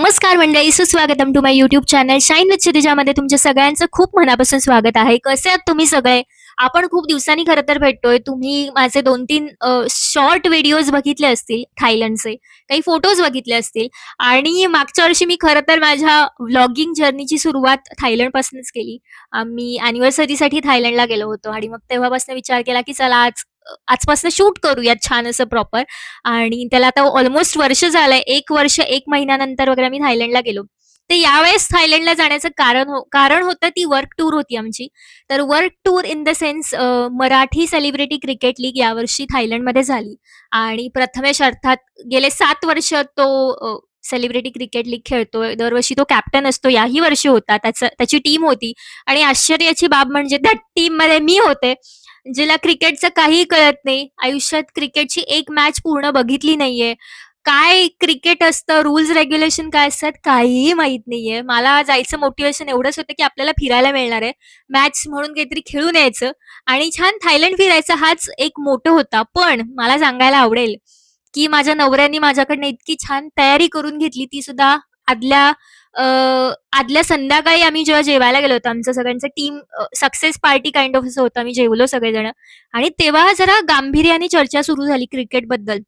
नमस्कार मंडळी, सुस्वागतम to my YouTube channel shine with क्षितिजामध्ये तुमच्या सगळ्यांचं खूप मनापासून स्वागत आहे. कसे आहात तुम्ही सगळे? आपण खूप दिवसांनी खरं तर भेटतोय. तुम्ही माझे 2-3 शॉर्ट व्हिडिओज बघितले असतील थायलंडचे, काही फोटोज बघितले असतील आणि मागच्या वर्षी मी खरं तर माझ्या व्लॉगिंग जर्नीची सुरुवात थायलंडपासूनच केली. आम्ही अॅनिव्हर्सरीसाठी थायलंडला गेलो होतो आणि मग तेव्हापासून विचार केला, की चला आजपासून शूट करूयात छान असं प्रॉपर. आणि त्याला आता ऑलमोस्ट वर्ष झालंय. 1 वर्ष 1 महिन्यानंतर वगैरे आम्ही थायलंडला गेलो. तर यावेळेस थायलंडला जाण्याचं कारण होतं ती वर्क टूर होती आमची. तर work tour in the sense Marathi celebrity cricket league यावर्षी थायलंडमध्ये झाली आणि प्रथमेश अर्थात गेले 7 वर्ष तो सेलिब्रिटी क्रिकेट लीग खेळतोय. दरवर्षी तो कॅप्टन असतो. याही वर्षी होता. त्याची टीम होती आणि आश्चर्याची बाब म्हणजे त्या टीममध्ये मी होते. जिला क्रिकेटचं काहीही कळत नाही. आयुष्यात क्रिकेटची एक मॅच पूर्ण बघितली नाहीये. काय क्रिकेट असतं, रूल्स रेग्युलेशन काय असतात, काहीही माहीत नाहीये. मला जायचं मोटिव्हेशन एवढंच होतं, की आपल्याला फिरायला मिळणार आहे. मॅच म्हणून काहीतरी खेळून यायचं आणि छान थायलंड फिरायचं हाच एक मोटो होता. पण मला सांगायला आवडेल, की माझ्या नवऱ्याने माझ्याकडनं इतकी छान तयारी करून घेतली, ती सुद्धा आदल्या अ, आदल्या संध्याकाळी आम्ही जेव्हा जेवायला गेलो होतो, आमचं सगळ्यांचं team success party kind of असं होतं. आम्ही जेवलो सगळेजण आणि तेव्हा जरा गांभीर्याने चर्चा सुरू झाली क्रिकेटबद्दल.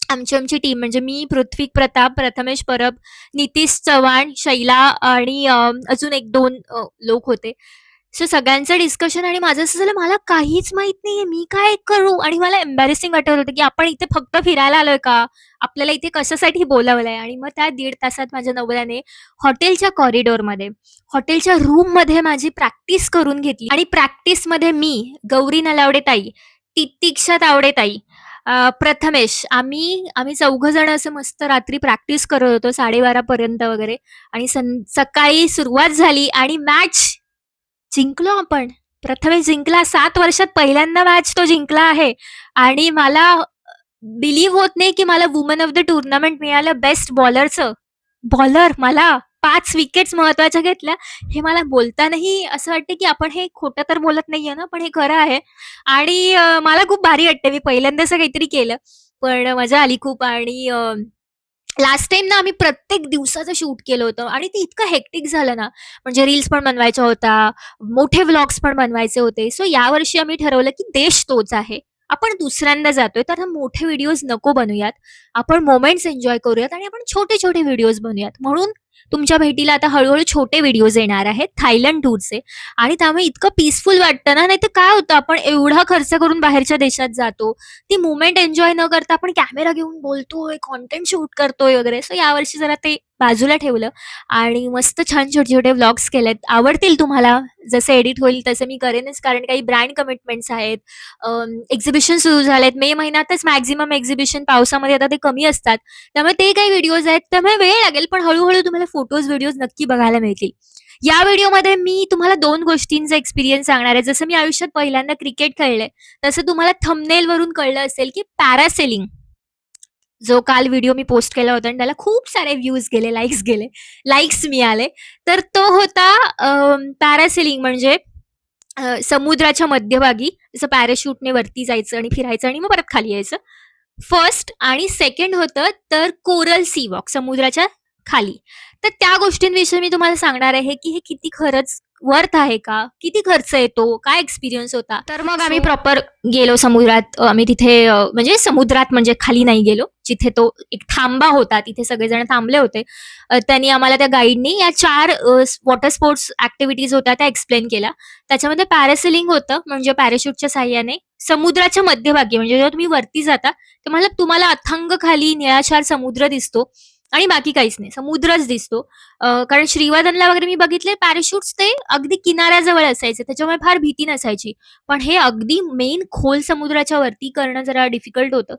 आमची टीम म्हणजे मी, पृथ्वी प्रताप, प्रथमेश परब, नितीश चव्हाण, शैला आणि अजून 1-2 लोक होते. सो सगळ्यांचं डिस्कशन आणि माझं असं झालं, मला काहीच माहित नाहीये, मी काय करू? आणि मला एम्बॅरेसिंग वाटत होतं, की आपण इथे फक्त फिरायला आलोय का? आपल्याला इथे कशासाठी बोलावलंय? आणि मग त्या 1.5 तासात माझ्या नवऱ्याने हॉटेलच्या कॉरिडॉरमध्ये, हॉटेलच्या रूममध्ये माझी प्रॅक्टिस करून घेतली आणि प्रॅक्टिसमध्ये मी, गौरी नलावडे ताई, तितिक्षा तावडे ताई, प्रथमेश आम्ही चौघं जण असं मस्त रात्री प्रॅक्टिस करत होतो 12:30 पर्यंत वगैरे आणि सकाळी सुरुवात झाली आणि मॅच जिंकलो आपण. प्रथमेश जिंकला. 7 वर्षात पहिल्यांदा मॅच तो जिंकला आहे आणि मला बिलीव्ह होत नाही, की मला वुमन ऑफ द टूर्नामेंट मिळालं बेस्ट बॉलरचं. बॉलर मला 5 विकेट्स महत्त्वाच्या घेतल्या. हे मला बोलतानाही असं वाटतं, की आपण हे खोटं तर बोलत नाहीये ना, पण हे खरं आहे आणि मला खूप भारी वाटतं. मी पहिल्यांदा असं काहीतरी केलं. पण मजा आली खूप आणि लास्ट टाईम ना आम्ही प्रत्येक दिवसाचं शूट केलं होतं आणि ते इतकं हेक्टिक झालं ना, म्हणजे रील्स पण बनवायच्या होत्या, मोठे व्लॉग्स पण बनवायचे होते. सो यावर्षी आम्ही ठरवलं, की देश तोच आहे. आपण दुसऱ्यांदा जातोय, तर मोठे व्हिडिओज नको बनवूयात. आपण मोमेंट्स एन्जॉय करूयात आणि आपण छोटे-छोटे व्हिडिओज बनवूयात. म्हणून तुमच्या भेटीला आता हळू छोटे व्हिडिओज येणार आहेत थायलंड टूरचे आणि त्यामुळे इतकं पीसफुल वाटतं ना, नाहीतर काय होतं आपण एवढा खर्च करून बाहेरच्या देशात जातो. ती मोमेंट एन्जॉय न करता आपण कॅमेरा घेऊन बोलतोय, कंटेंट शूट करतोय वगैरे. सो यावर्षी जरा ते बाजूला ठेवलं आणि मस्त छान छोटे-छोटे व्लॉग्स केलेत. आवडतील तुम्हाला. जसं एडिट होईल तसं मी करेनच कारण काही ब्रँड कमिटमेंट्स आहेत. एक्झिबिशन सुरू झालेत. मे महिन्यातच मॅक्सिमम एक्झिबिशन पावसामध्ये आता ते कमी असतात. त्यामुळे ते काही व्हिडिओज आहेत. त्यामुळे वेळ लागेल पण हळू तुम्हाला फोटोज, व्हिडिओज नक्की बघायला मिळतील. या व्हिडिओमध्ये मी तुम्हाला 2 गोष्टींचा एक्सपिरियन्स सांगणार आहे. जसं मी आयुष्यात पहिल्यांदा क्रिकेट खेळले, तसं तुम्हाला थंबनेलवरून कळलं असेल, की पॅरासेलिंग जो काल व्हिडिओ मी पोस्ट केला होता आणि त्याला खूप सारे व्ह्यूज गेले, लाइक्स मिळाले. तर तो होता पॅरासेलिंग म्हणजे समुद्राच्या मध्यभागी जसं पॅराशूटने वरती जायचं आणि फिरायचं आणि मग परत खाली यायचं. फर्स्ट आणि सेकंड होतं तर कोरल सी वॉक समुद्राच्या खाली. तर त्या गोष्टींविषयी मी तुम्हाला सांगणार आहे, की हे किती खरंच वर्थ आहे का? किती खर्च येतो? काय एक्सपिरियन्स होता? तर मग आम्ही प्रॉपर गेलो समुद्रात. आम्ही तिथे म्हणजे समुद्रात म्हणजे खाली नाही गेलो. जिथे तो एक थांबा होता तिथे सगळेजण थांबले होते. त्यांनी आम्हाला त्या गाईडनी या 4 वॉटर स्पोर्ट्स ॲक्टिव्हिटीज होत्या त्या एक्सप्लेन केल्या. त्याच्यामध्ये पॅरासेलिंग होतं म्हणजे पॅराशूटच्या साहाय्याने समुद्राच्या मध्यभागी म्हणजे जेव्हा तुम्ही वरती जाता, तर तुम्हाला अथांग खाली निळाशार समुद्र दिसतो आणि बाकी काहीच नाही. समुद्रच दिसतो. कारण श्रीवर्धनला वगैरे मी बघितले पॅराशूट्स ते अगदी किनाऱ्याजवळ असायचे. त्याच्यामुळे फार भीती नसायची. पण हे अगदी मेन खोल समुद्राच्या वरती करणं जरा डिफिकल्ट होतं.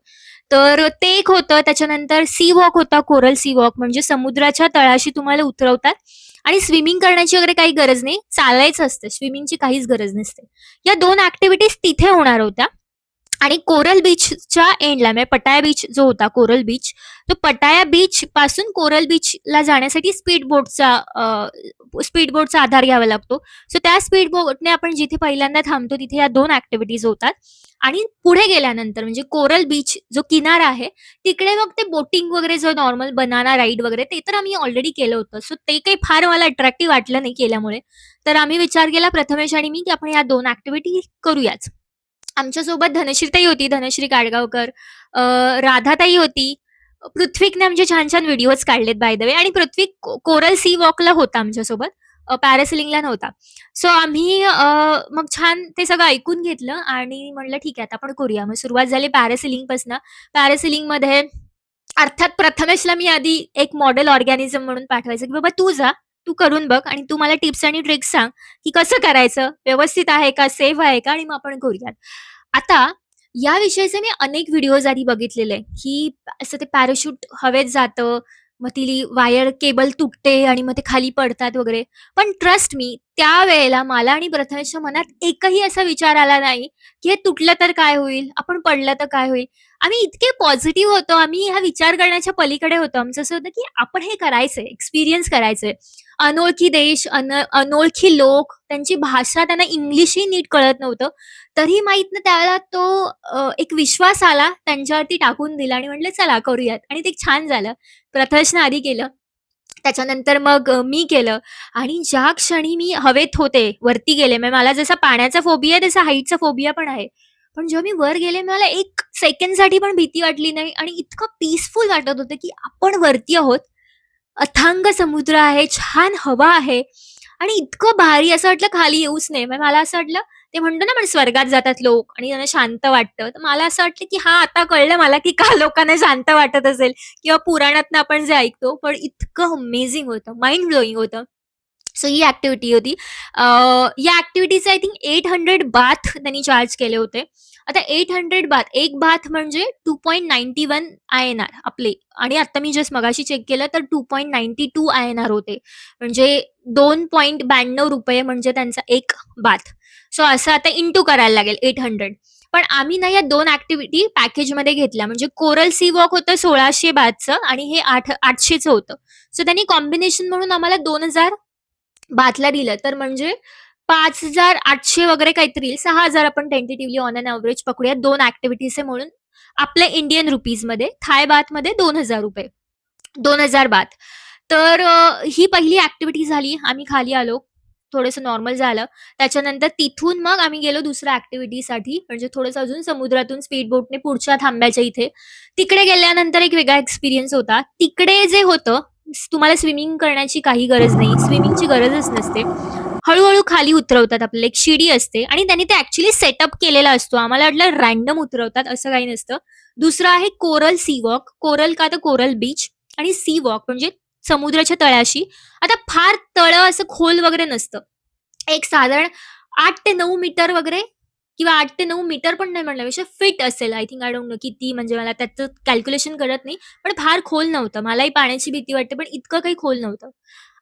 तर ते एक होतं. त्याच्यानंतर सी वॉक होता, कोरल सी वॉक म्हणजे समुद्राच्या तळाशी तुम्हाला उतरवतात आणि स्विमिंग करण्याची वगैरे काही गरज नाही. चालायचं असतं. स्विमिंगची काहीच गरज नसते. या 2 ॲक्टिव्हिटीज तिथे होणार होत्या. आणि कोरल बीचच्या एंडला म्हणजे पटाया बीच जो होता कोरल बीच, तो पटाया बीच पासून कोरल बीचला जाण्यासाठी स्पीड बोटचा आधार घ्यावा लागतो. सो त्या स्पीड बोटने आपण जिथे पहिल्यांदा थांबतो तिथे या 2 ॲक्टिव्हिटीज होतात. आणि पुढे गेल्यानंतर म्हणजे कोरल बीच जो किनारा आहे, तिकडे मग ते बोटिंग वगैरे जो नॉर्मल बनाना राईड वगैरे ते तर आम्ही ऑलरेडी केलं होतं. सो ते काही फार मला अट्रॅक्टिव्ह वाटलं नाही केल्यामुळे. तर आम्ही विचार केला प्रथमेश आणि मी, की आपण या 2 ॲक्टिव्हिटी करूयाच. आमच्यासोबत धनश्रीताई होती, धनश्री काडगावकर, राधाताई होती. पृथ्वीकने आमचे छान-छान व्हिडिओज काढलेत बाय द वे आणि पृथ्वी कोरल सी वॉकला होता आमच्यासोबत. पॅरासेलिंगला नव्हता. सो आम्ही मग छान ते सगळं ऐकून घेतलं आणि म्हणलं ठीक आहे आता आपण करूया. मग सुरुवात झाली पॅरासेलिंगपासनं. पॅरासेलिंगमध्ये अर्थात प्रथमेशला मी आधी एक मॉडेल ऑर्गॅनिझम म्हणून पाठवायचं, की बाबा तू जा, तू करून बघ आणि तू मला टिप्स आणि ट्रिक्स सांग, की कसं करायचं, व्यवस्थित आहे का, सेफ आहे का आणि मग आपण करूयात. आता या विषयीचे मी अनेक व्हिडिओज आधी बघितलेले, की असं ते पॅराशूट हवेत जातं, मग ती वायर केबल तुटते आणि मग ते खाली पडतात वगैरे. पण ट्रस्ट मी त्यावेळेला मला आणि प्रथमेशच्या मनात एकही असा विचार आला नाही, की हे तुटलं तर काय होईल? आपण पडलं तर काय होईल? आम्ही इतके पॉझिटिव्ह होतो, आम्ही हा विचार करण्याच्या पलीकडे होतो. आमचं असं होतं, की आपण हे करायचंय, एक्सपिरियन्स करायचंय. अनोळखी देश, अनोळखी लोक, त्यांची भाषा त्यांना इंग्लिशही नीट कळत नव्हतं. तरी माहीत नाही त्यावेळेला तो एक विश्वास आला, त्यांच्यावरती टाकून दिला आणि म्हटलं चला करूयात आणि ते छान झालं. प्रथमेशनं आधी केलं. त्याच्यानंतर मग मी केलं आणि ज्या क्षणी मी हवेत होते, वरती गेले, म्हणजे मला जसा पाण्याचा फोबिया आहे, तसा हाईटचा फोबिया पण आहे. पण जेव्हा मी वर गेले, मला 1 सेकंडसाठी पण भीती वाटली नाही आणि इतकं पीसफुल वाटत होतं, की आपण वरती आहोत. अथांग समुद्र आहे, छान हवा आहे आणि इतकं भारी असं वाटलं खाली येऊच नये. म्हणजे मला असं वाटलं ते म्हणतो ना आपण स्वर्गात जातात लोक आणि त्यांना शांत वाटतं. तर मला असं वाटलं, की हां, आता कळलं मला, की का लोकांना शांत वाटत असेल किंवा पुराणातनं आपण जे ऐकतो. पण इतकं अमेझिंग होतं, माइंड ब्लोइंग होतं. सो ही ॲक्टिव्हिटी होती. या ॲक्टिव्हिटीचे आय थिंक 800 बाथ त्यांनी चार्ज केले होते. आता 800 बाथ, एक बाथ म्हणजे 2.91 आय-एन-आर आपले आणि आता मी जस्ट मगाशी चेक केलं तर 2.92 आय-एन-आर होते. म्हणजे ₹2.92 म्हणजे त्यांचा एक बाथ. सो असं आता इंटू करायला लागेल 800. पण आम्ही ना या 2 ॲक्टिव्हिटी पॅकेजमध्ये घेतल्या. म्हणजे कोरल सी वॉक होतं 1600 बाथचं आणि हे 800चं होतं. सो त्यांनी कॉम्बिनेशन म्हणून आम्हाला 2000 बाथला दिलं तर म्हणजे 5,800 वगैरे काहीतरी येईल. 6,000 आपण टेंटेटिव्हली ऑन एन एव्हरेज पकडूया 2 ॲक्टिव्हिटीचे म्हणून. आपल्या इंडियन रुपीजमध्ये थाय बाथमध्ये ₹2,000 2,000 बाथ. तर ही पहिली ॲक्टिव्हिटी झाली. आम्ही खाली आलो. थोडंसं नॉर्मल झालं. त्याच्यानंतर तिथून मग आम्ही गेलो दुसऱ्या ॲक्टिव्हिटीसाठी म्हणजे थोडंसं अजून समुद्रातून स्पीड बोटने पुढच्या थांब्याच्या इथे. तिकडे गेल्यानंतर एक वेगळा एक्सपिरियन्स होता. तिकडे जे होतं तुम्हाला स्विमिंग करण्याची काही गरज नाही. स्विमिंगची गरजच नसते. हळू-हळू खाली उतरवतात आपल्याला. एक शिडी असते आणि त्यांनी ते ॲक्चुअली सेटअप केलेला असतो. आम्हाला वाटलं रँडम उतरवतात असं काही नसतं. दुसरं आहे कोरल सी वॉक. कोरल का तर कोरल बीच आणि सी वॉक म्हणजे समुद्राच्या तळाशी. आता फार तळं असं खोल वगैरे नसतं. एक साधारण 8 ते 9 मीटर वगैरे किंवा 8 ते 9 मीटर पण नाही म्हणण्यापेक्षा फिट असेल. I think I don't know किती म्हणजे मला त्याचं कॅल्क्युलेशन कळत नाही. पण फार खोल नव्हतं. मलाही पाण्याची भीती वाटते, पण इतकं काही खोल नव्हतं.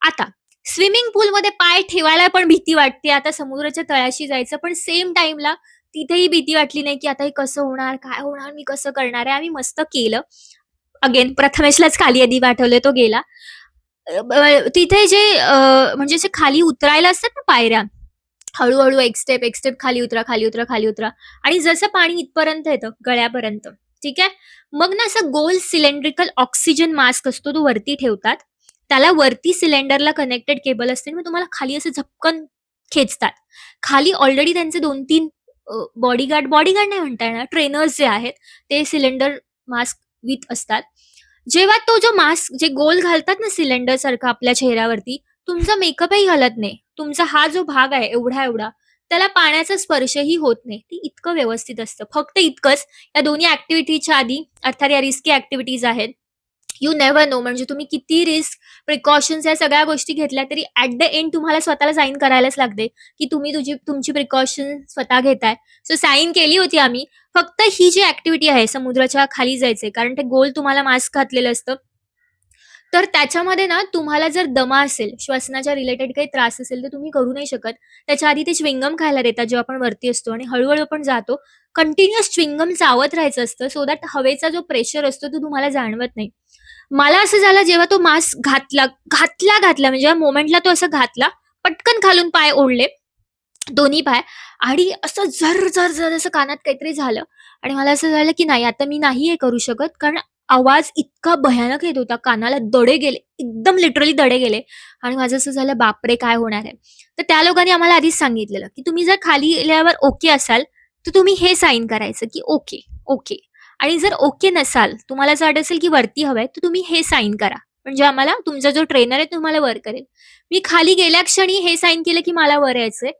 आता स्विमिंग पूलमध्ये पाय ठेवायला पण भीती वाटते. आता समुद्राच्या तळाशी जायचं, पण सेम टाईमला तिथेही भीती वाटली नाही, की आता हे कसं होणार? काय होणार? मी कसं करणार आहे? आम्ही मस्त केलं. अगेन प्रथमेशलाच खाली आधी पाठवलं, तो गेला. तिथे जे म्हणजे असे खाली उतरायला असतात ना पायऱ्या, हळू-हळू एक स्टेप, एक स्टेप खाली उतरा, खाली उतरा, खाली उतरा आणि जसं पाणी इथपर्यंत येतं गळ्यापर्यंत, ठीक आहे. मग ना असं गोल सिलेंड्रिकल ऑक्सिजन मास्क असतो तो वरती ठेवतात. त्याला वरती सिलेंडरला कनेक्टेड केबल असते आणि मग तुम्हाला खाली असं झपकन खेचतात. खाली ऑलरेडी त्यांचे 2-3 बॉडीगार्ड नाही म्हणता येणार, ट्रेनर्स जे आहेत ते सिलेंडर मास्क विथ असतात. जेव्हा तो जो मास्क जे गोल घालतात ना सिलेंडरसारखा आपल्या चेहऱ्यावरती, तुमचा मेकअपही घालत नाही. तुमचा हा जो भाग आहे एवढा-एवढा, त्याला पाण्याचा स्पर्शही होत नाही. ते इतकं व्यवस्थित असतं. फक्त इतकंच या दोन्ही ॲक्टिव्हिटीच्या आधी अर्थात या रिस्की ॲक्टिव्हिटीज आहेत. यू नेव्हर नो म्हणजे तुम्ही किती रिस्क, प्रिकॉशन्स या सगळ्या गोष्टी घेतल्या तरी ॲट द एंड तुम्हाला स्वतःला साइन करायलाच लागते, की तुम्ही तुमची प्रिकॉशन स्वतः घेताय. सो साइन केली होती आम्ही. फक्त ही जी ॲक्टिव्हिटी आहे समुद्राच्या खाली जायचंय कारण ते गोल तुम्हाला मास्क घातलेलं असतं. तर त्याच्यामध्ये ना तुम्हाला जर दमा असेल, श्वसनाच्या रिलेटेड काही त्रास असेल, तर तुम्ही करू नाही शकत. त्याच्या आधी ते च्युइंगम खायला देतात जेव्हा आपण वरती असतो आणि हळू-हळू आपण जातो. कंटिन्युअस च्युइंगम चावत राहायचं असतं सो दॅट हवेचा जो प्रेशर असतो तो तुम्हाला जाणवत नाही. मला असं झालं जेव्हा तो मास्क घातला म्हणजे या मोमेंटला तो असा घातला, पटकन खालून पाय ओढले, दोन्ही पाय आणि असं झर असं कानात काहीतरी झालं आणि मला असं झालं, की नाही आता मी नाही हे करू शकत. कारण आवाज इतका भयानक येत होता, कानाला दडे गेले, एकदम लिटरली दडे गेले आणि माझं असं झालं, बापरे! काय होणार आहे? तर त्या लोकांनी आम्हाला आधीच सांगितलेलं, की तुम्ही जर खाली गेल्यावर ओके असाल, तर तुम्ही हे साइन करायचं, की ओके, ओके. आणि जर ओके नसाल, तुम्हाला असं वाटत असेल, की वरती हवंय, तर तुम्ही हे साइन करा. म्हणजे आम्हाला तुमचा जो ट्रेनर आहे, तुम्हाला वर करेल. मी खाली गेल्या क्षणी हे साइन केलं, की मला वर यायचंय.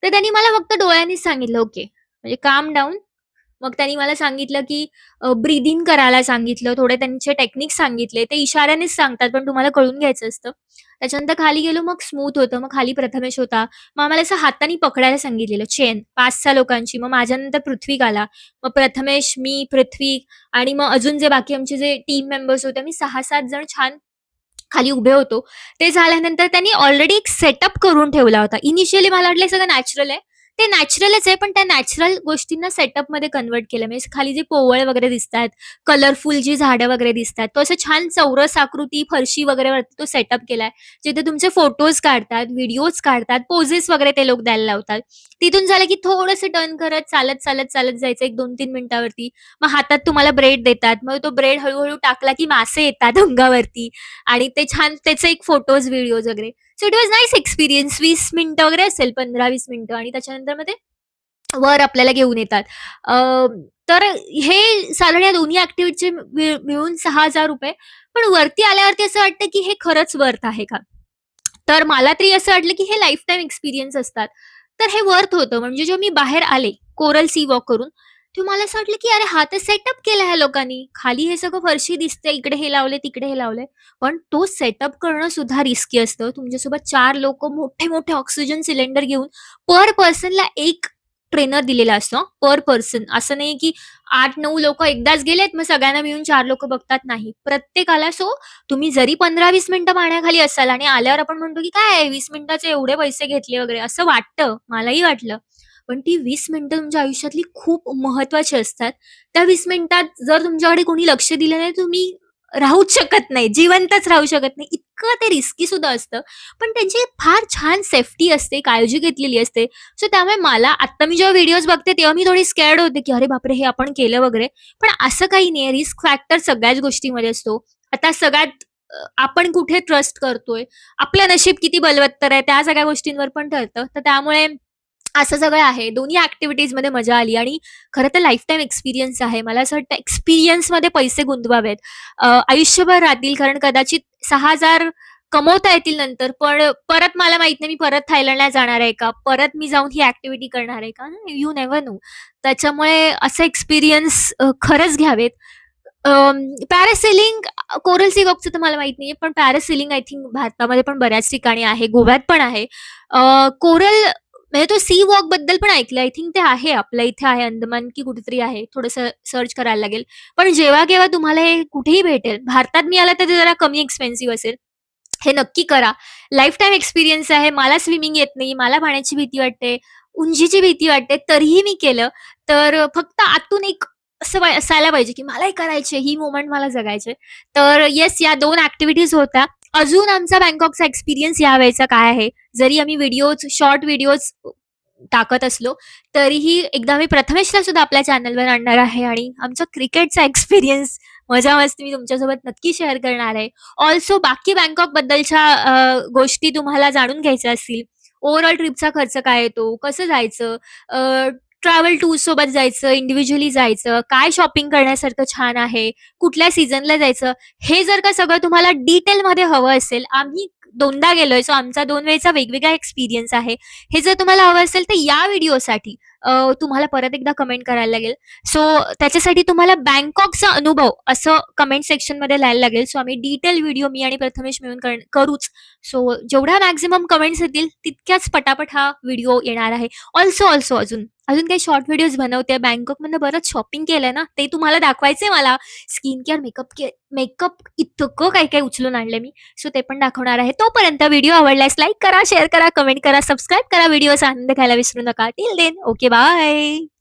तर त्यांनी मला फक्त डोळ्यांनीच सांगितलं, "ओके." म्हणजे काम डाउन. मग त्यांनी मला सांगितलं, की ब्रीथ इन करायला सांगितलं. थोडे त्यांचे टेक्निक्स सांगितले. ते इशाऱ्यानेच सांगतात, पण तुम्हाला कळून घ्यायचं असतं. त्याच्यानंतर खाली गेलो, मग स्मूथ होतं. मग खाली प्रथमेश होता. मग आम्हाला असं हाताने पकडायला सांगितलेलं चेन 5-6 लोकांची. मग माझ्यानंतर पृथ्वीक आला. मग प्रथमेश, मी, पृथ्वी आणि मग अजून जे बाकी आमचे जे टीम मेंबर्स होते, आम्ही 6-7 जण छान खाली उभे होतो. ते झाल्यानंतर त्यांनी ऑलरेडी एक सेटअप करून ठेवला होता. इनिशियली मला वाटलं हे सगळं नॅचरल आहे. ते नॅचरलच आहे, पण त्या नॅचरल गोष्टींना सेटअपमध्ये कन्व्हर्ट केलं. म्हणजे खाली जे पोवळ वगैरे दिसतायत, कलरफुल जी झाडं वगैरे दिसतात, तो असं छान चौरस आकृती, फरशी वगैरे वरती तो सेटअप केलाय. जिथे तुमचे फोटोज काढतात, व्हिडिओज काढतात, पोजेस वगैरे ते लोक द्यायला लावतात. तिथून झालं की थोडंसं टर्न करत चालत जायचं 1-2-3 मिनिटावरती. मग हातात तुम्हाला ब्रेड देतात. मग तो ब्रेड हळू टाकला की मासे येतात अंगावरती. आणि ते छान त्याचे एक फोटोज, व्हिडिओज वगैरे. So it was nice experience. 20 मिनिटं वगैरे असेल, 15-20 मिनिटं आणि त्याच्यानंतर मग ते वर आपल्याला घेऊन येतात. अ, तर हे साधारण या दोन्ही ॲक्टिव्हिटीचे मिळून ₹6,000. पण वरती आल्यावरती असं वाटतं, की हे खरंच वर्थ आहे का? तर मला तरी असं वाटलं, की हे लाईफटाईम एक्सपिरियन्स असतात. तर हे वर्थ होतं. म्हणजे जेव्हा मी बाहेर आले, कोरल सी वॉक करून, तेव्हा मला असं वाटलं, की अरे हा तर सेटअप केला ह्या लोकांनी. खाली हे सगळं फरशी दिसते, इकडे हे लावलंय, तिकडे हे लावलंय. पण तो सेटअप करणं सुद्धा रिस्की असतं. तुमच्यासोबत 4 लोकं मोठे-मोठे ऑक्सिजन सिलेंडर घेऊन पर पर्सनला 1 ट्रेनर दिलेला असतो पर पर्सन. असं नाही, की 8-9 लोकं एकदाच गेलेत, मग सगळ्यांना मिळून 4 लोकं बघतात, नाही. प्रत्येकाला सो तुम्ही जरी 15-20 मिनिटं पाण्याखाली असाल आणि आल्यावर आपण म्हणतो, की काय आहे 20 मिनिटाचे एवढे पैसे घेतले वगैरे असं वाटतं. मलाही वाटलं. पण ती 20 मिनिटं तुमच्या आयुष्यातली खूप महत्त्वाची असतात. त्या 20 मिनिटात जर तुमच्याकडे कोणी लक्ष दिलं नाही, तुम्ही राहूच शकत नाही, जिवंतच राहू शकत नाही. इतकं ते रिस्की सुद्धा असतं. पण त्यांची फार छान सेफ्टी असते, काळजी घेतलेली असते. सो त्यामुळे मला आत्ता मी जेव्हा व्हिडिओज बघते, तेव्हा मी थोडी स्कॅर्ड होते, की "अरे बापरे! हे आपण केलं वगैरे." पण असं काही नाहीये. रिस्क फॅक्टर सगळ्याच गोष्टीमध्ये असतो. आता सगळ्यात आपण कुठे ट्रस्ट करतोय, आपलं नशीब किती बलवत्तर आहे, त्या सगळ्या गोष्टींवर पण ठरतं. तर त्यामुळे असं सगळं आहे. दोन्ही ॲक्टिव्हिटीजमध्ये मजा आली आणि खरं तर लाईफटाईम एक्सपिरियन्स आहे. मला असं वाटतं एक्सपिरियन्समध्ये पैसे गुंतवावेत. आयुष्यभर राहतील कारण कदाचित 6,000 कमवता येतील नंतर, पण परत मला माहीत नाही मी परत थायलंडला जाणार आहे का? परत मी जाऊन ही ॲक्टिव्हिटी करणार आहे का? You never know. त्याच्यामुळे असे एक्सपिरियन्स खरंच घ्यावेत. पॅरासेलिंग कोरल सी वॉकचं तर मला माहीत नाहीये, पण पॅरासेलिंग आय थिंक भारतामध्ये पण बऱ्याच ठिकाणी आहे, गोव्यात पण आहे. कोरल म्हणजे तो सी वॉकबद्दल पण ऐकलं. आय थिंक ते आहे आपल्या इथे आहे अंदमान की कुठेतरी आहे. थोडंसं सर्च करायला लागेल. पण जेव्हा-केव्हा तुम्हाला हे कुठेही भेटेल. भारतात मिळालं तर ते जरा कमी एक्सपेन्सिव्ह असेल. हे नक्की करा. लाईफटाईम एक्सपिरियन्स आहे. मला स्विमिंग येत नाही, मला पाण्याची भीती वाटते, उंचीची भीती वाटते, तरीही मी केलं. तर फक्त आतून एक असं असायला पाहिजे, की मलाही करायची ही मोमेंट मला जगायची तर येस, या 2 ॲक्टिव्हिटीज होत्या. अजून आमचा बँकॉकचा एक्सपिरियन्स यावेळेचा काय आहे, जरी आम्ही व्हिडिओज, शॉर्ट व्हिडिओज टाकत असलो, तरीही एकदा मी प्रथमेशला सुद्धा आपल्या चॅनलवर आणणार आहे आणि आमचा क्रिकेटचा एक्सपिरियन्स, मजा-मस्ती मी तुमच्यासोबत नक्की शेअर करणार आहे. ऑल्सो बाकी बँकॉकबद्दलच्या गोष्टी तुम्हाला जाणून घ्यायच्या असतील, ओव्हरऑल ट्रिपचा खर्च काय येतो, कसं जायचं, ट्रॅव्हल टूरसोबत जायचं, इंडिव्हिज्युअली जायचं, काय शॉपिंग करण्यासारखं छान आहे, कुठल्या सीझनला जायचं, हे जर का सगळं तुम्हाला डिटेलमध्ये हवं असेल, आम्ही 2दा गेलोय, सो आमचा 2 वेळचा वेगवेगळा एक्सपिरियन्स आहे. हे जर तुम्हाला हवं असेल तर या व्हिडिओसाठी तुम्हाला परत एकदा कमेंट करायला लागेल. सो त्याच्यासाठी तुम्हाला बँकॉकचा अनुभव असं कमेंट सेक्शनमध्ये लिहायला लागेल. सो आम्ही डिटेल व्हिडिओ मी आणि प्रथमेश मिळून करूच. सो जेवढ्या मॅक्सिमम कमेंट्स येतील तितक्याच पटापट हा व्हिडिओ येणार आहे. ऑल्सो अजून अजून काही शॉर्ट व्हिडिओज बनवते. बँकॉकमधनं बरंच शॉपिंग केलंय ना, ते तुम्हाला दाखवायचंय मला. स्किन केअर, मेकअप इतकं काही-काही उचलून आणलंय मी. सो ते पण दाखवणार आहे. तोपर्यंत व्हिडिओ आवडल्यास लाईक करा, शेअर करा, कमेंट करा, सबस्क्राईब करा. व्हिडिओचा आनंद घ्यायला विसरू नका. Till then okay bye.